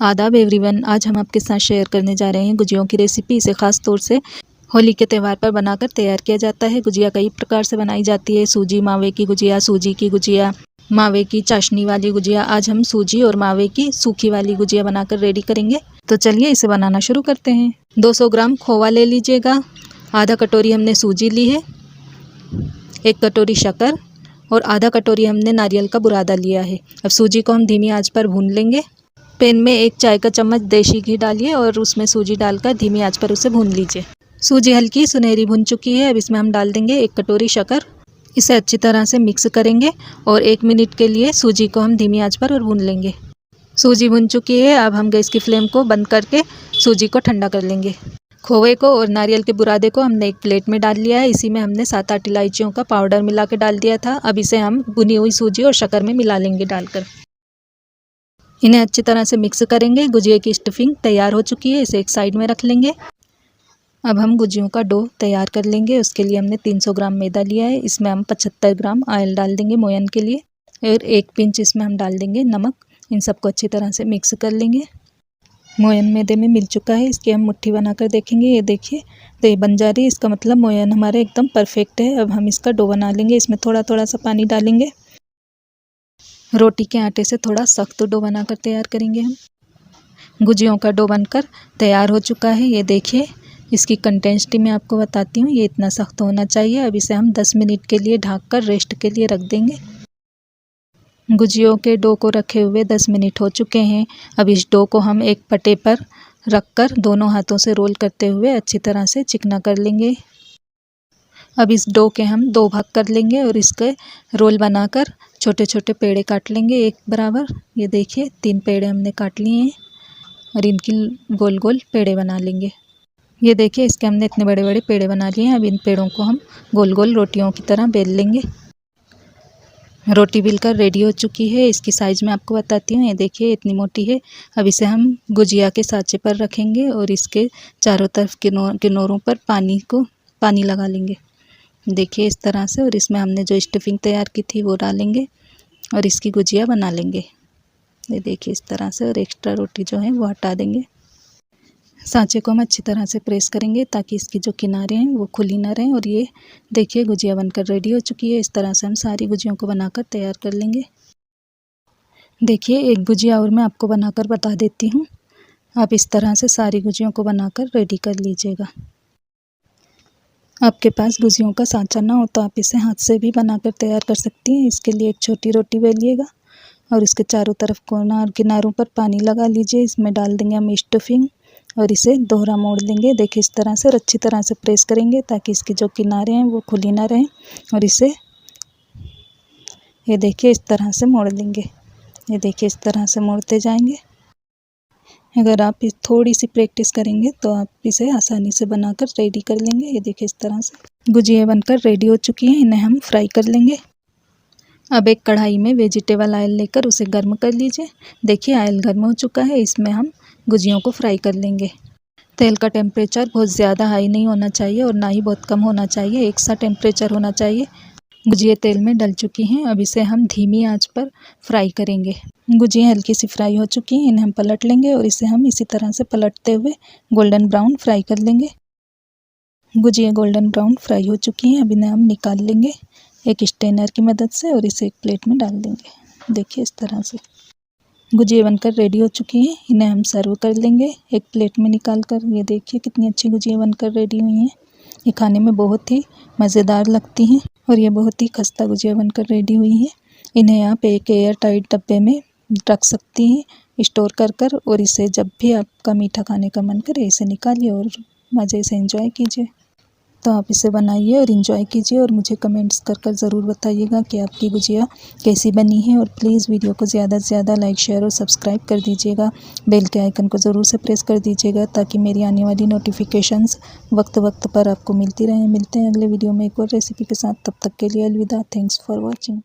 आदाब एवरीवन, आज हम आपके साथ शेयर करने जा रहे हैं गुजियों की रेसिपी। इसे ख़ास तौर से होली के त्यौहार पर बनाकर तैयार किया जाता है। गुजिया कई प्रकार से बनाई जाती है। सूजी मावे की गुजिया, सूजी की गुजिया, मावे की चाशनी वाली गुजिया। आज हम सूजी और मावे की सूखी वाली गुजिया बनाकर रेडी करेंगे। तो चलिए इसे बनाना शुरू करते हैं। 200 ग्राम खोवा ले लीजिएगा, आधा कटोरी हमने सूजी ली है, 1 कटोरी शक्कर और आधा कटोरी हमने नारियल का बुरादा लिया है। अब सूजी को हम धीमी आंच पर भून लेंगे। पैन में 1 चाय का चम्मच देशी घी डालिए और उसमें सूजी डालकर धीमी आंच पर उसे भून लीजिए। सूजी हल्की सुनहरी भुन चुकी है। अब इसमें हम डाल देंगे 1 कटोरी शक्कर। इसे अच्छी तरह से मिक्स करेंगे और 1 मिनट के लिए सूजी को हम धीमी आंच पर और भून लेंगे। सूजी भुन चुकी है। अब हम गैस की फ्लेम को बंद करके सूजी को ठंडा कर लेंगे। खोवे को और नारियल के बुरादे को हमने एक प्लेट में डाल लिया है। इसी में हमने 7-8 इलायचियों का पाउडर मिला के डाल दिया था। अब इसे हम भुनी हुई सूजी और शक्कर में मिला लेंगे डालकर। इन्हें अच्छी तरह से मिक्स करेंगे। गुजिया की स्टफिंग तैयार हो चुकी है, इसे एक साइड में रख लेंगे। अब हम गुजियों का डो तैयार कर लेंगे। उसके लिए हमने 300 ग्राम मैदा लिया है। इसमें हम 75 ग्राम ऑयल डाल देंगे मोयन के लिए और 1 पिंच इसमें हम डाल देंगे नमक। इन सबको अच्छी तरह से मिक्स कर लेंगे। मोयन मैदे में मिल चुका है। इसकी हम मुट्ठी बनाकर देखेंगे। ये देखिए, तो ये बन जा रही है, इसका मतलब मोयन हमारे एकदम परफेक्ट है। अब हम इसका डो बना लेंगे। इसमें थोड़ा थोड़ा सा पानी डालेंगे। रोटी के आटे से थोड़ा सख्त डो बनाकर तैयार करेंगे हम। गुजियों का डो बनकर तैयार हो चुका है। ये देखिए, इसकी कंसिस्टेंसी मैं आपको बताती हूँ, ये इतना सख्त होना चाहिए। अब इसे हम 10 मिनट के लिए ढककर रेस्ट के लिए रख देंगे। गुजियों के डो को रखे हुए 10 मिनट हो चुके हैं। अब इस डो को हम एक पटे पर रखकर दोनों हाथों से रोल करते हुए अच्छी तरह से चिकना कर लेंगे। अब इस डो के हम 2 भाग कर लेंगे और इसके रोल बनाकर छोटे छोटे पेड़े काट लेंगे एक बराबर। ये देखिए, 3 पेड़े हमने काट लिए हैं और इनकी गोल गोल पेड़े बना लेंगे। ये देखिए, इसके हमने इतने बड़े बड़े पेड़े बना लिए हैं। अब इन पेड़ों को हम गोल गोल रोटियों की तरह बेल लेंगे। रोटी बेलकर रेडी हो चुकी है। इसकी साइज़ मैं आपको बताती हूँ। ये देखिए, इतनी मोटी है। अब इसे हम गुजिया के साँचे पर रखेंगे और इसके चारों तरफ किनारों पर पानी लगा लेंगे। देखिए इस तरह से, और इसमें हमने जो स्टफिंग तैयार की थी वो डालेंगे और इसकी गुजिया बना लेंगे। ये देखिए इस तरह से, और एक्स्ट्रा रोटी जो है वो हटा देंगे। सांचे को हम अच्छी तरह से प्रेस करेंगे ताकि इसकी जो किनारे हैं वो खुली ना रहें। और ये देखिए, गुजिया बनकर रेडी हो चुकी है। इस तरह से हम सारी गुजियों को बनाकर तैयार कर लेंगे। देखिए, एक गुजिया और मैं आपको बनाकर बता देती हूँ। आप इस तरह से सारी गुजियों को बनाकर रेडी कर लीजिएगा। आपके पास गुजियों का सांचा ना हो तो आप इसे हाथ से भी बनाकर तैयार कर सकती हैं। इसके लिए एक छोटी रोटी बेलिएगा और इसके चारों तरफ किनारों पर पानी लगा लीजिए। इसमें डाल देंगे हम स्टफिंग और इसे दोहरा मोड़ देंगे। देखिए इस तरह से, और अच्छी तरह से प्रेस करेंगे ताकि इसके जो किनारे हैं वो खुली ना रहें। और इसे ये देखिए इस तरह से मोड़ लेंगे। ये देखिए इस तरह से मोड़ते जाएंगे। अगर आप थोड़ी सी प्रैक्टिस करेंगे तो आप इसे आसानी से बनाकर रेडी कर लेंगे। ये देखिए इस तरह से गुजिया बनकर रेडी हो चुकी हैं। इन्हें हम फ्राई कर लेंगे। अब एक कढ़ाई में वेजिटेबल ऑयल लेकर उसे गर्म कर लीजिए। देखिए ऑयल गर्म हो चुका है। इसमें हम गुजियों को फ्राई कर लेंगे। तेल का टेम्परेचर बहुत ज़्यादा हाई नहीं होना चाहिए और ना ही बहुत कम होना चाहिए, एक सा टेम्परेचर होना चाहिए। गुजिया तेल में डल चुकी हैं। अब इसे हम धीमी आंच पर फ्राई करेंगे। गुजिया हल्की सी फ्राई हो चुकी हैं। इन्हें हम पलट लेंगे और इसे हम इसी तरह से पलटते हुए गोल्डन ब्राउन फ्राई कर लेंगे। गुजिया गोल्डन ब्राउन फ्राई हो चुकी हैं। अब इन्हें हम निकाल लेंगे एक स्ट्रेनर की मदद से और इसे एक प्लेट में डाल देंगे। देखिए इस तरह से गुजिया बनकर रेडी हो चुकी हैं। इन्हें हम सर्व कर लेंगे एक प्लेट में निकाल कर। ये देखिए कितनी अच्छी गुजिया बनकर रेडी हुई हैं। ये खाने में बहुत ही मज़ेदार लगती हैं और ये बहुत ही खस्ता गुजिया बनकर रेडी हुई हैं। इन्हें आप एक एयर टाइट डब्बे में रख सकती हैं स्टोर कर और इसे जब भी आपका मीठा खाने का मन करे इसे निकालिए और मज़े से एंजॉय कीजिए। तो आप इसे बनाइए और एंजॉय कीजिए और मुझे कमेंट्स कर ज़रूर बताइएगा कि आपकी गुजिया कैसी बनी है। और प्लीज़ वीडियो को ज़्यादा से ज़्यादा लाइक, शेयर और सब्सक्राइब कर दीजिएगा। बेल के आइकन को ज़रूर से प्रेस कर दीजिएगा ताकि मेरी आने वाली नोटिफिकेशंस वक्त वक्त पर आपको मिलती रहें। मिलते हैं अगले वीडियो में एक और रेसिपी के साथ। तब तक के लिए अलविदा। Thanks for watching.